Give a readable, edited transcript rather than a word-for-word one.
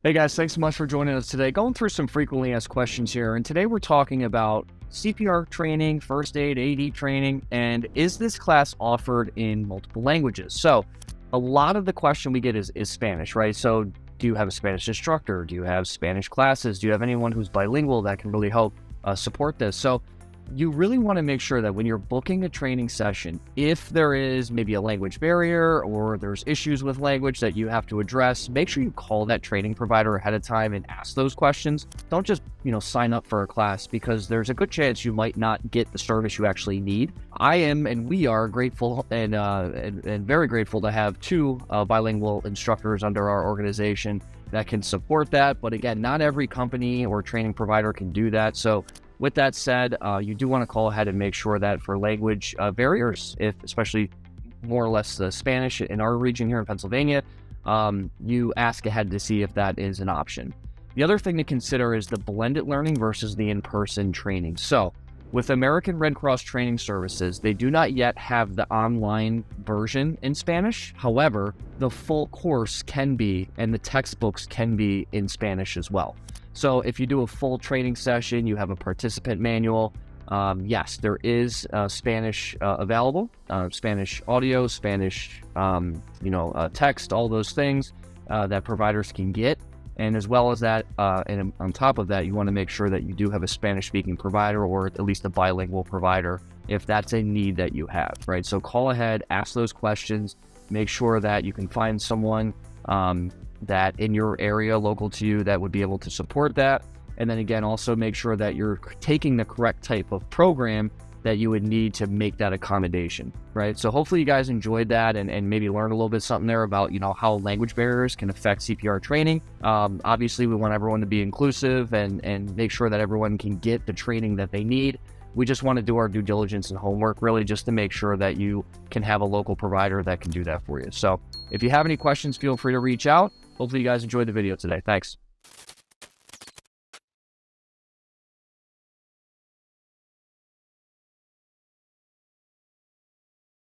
Hey guys, thanks so much for joining us today. Going through some frequently asked questions here, and today we're talking about CPR training, first aid, AD training, and is this class offered in multiple languages? So a lot of the question we get is Spanish, right? So do you have a Spanish instructor? Do you have Spanish classes? Do you have anyone who's bilingual that can really help support this? So you really want to make sure that when you're booking a training session, if there is maybe a language barrier or there's issues with language that you have to address, make sure you call that training provider ahead of time and ask those questions. Don't just, sign up for a class, because there's a good chance you might not get the service you actually need. I am, and we are grateful and very grateful to have two bilingual instructors under our organization that can support that. But again, not every company or training provider can do that. So with that said, you do want to call ahead and make sure that for language barriers, if especially more or less the Spanish in our region here in Pennsylvania, you ask ahead to see if that is an option. The other thing to consider is the blended learning versus the in-person training. So with American Red Cross Training Services, they do not yet have the online version in Spanish. However, the full course can be, and the textbooks can be in Spanish as well. So if you do a full training session, you have a participant manual. Yes, there is Spanish available, Spanish audio, Spanish, text, all those things that providers can get. And as well as that, and on top of that, you want to make sure that you do have a Spanish-speaking provider, or at least a bilingual provider, if that's a need that you have, right? So call ahead, ask those questions, make sure that you can find someone that in your area local to you that would be able to support that. And then again, also make sure that you're taking the correct type of program that you would need to make that accommodation, right? So hopefully you guys enjoyed that and maybe learned a little bit something there about, how language barriers can affect CPR training. Obviously, we want everyone to be inclusive and make sure that everyone can get the training that they need. We just want to do our due diligence and homework, really, just to make sure that you can have a local provider that can do that for you. So if you have any questions, feel free to reach out. Hopefully you guys enjoyed the video today. Thanks.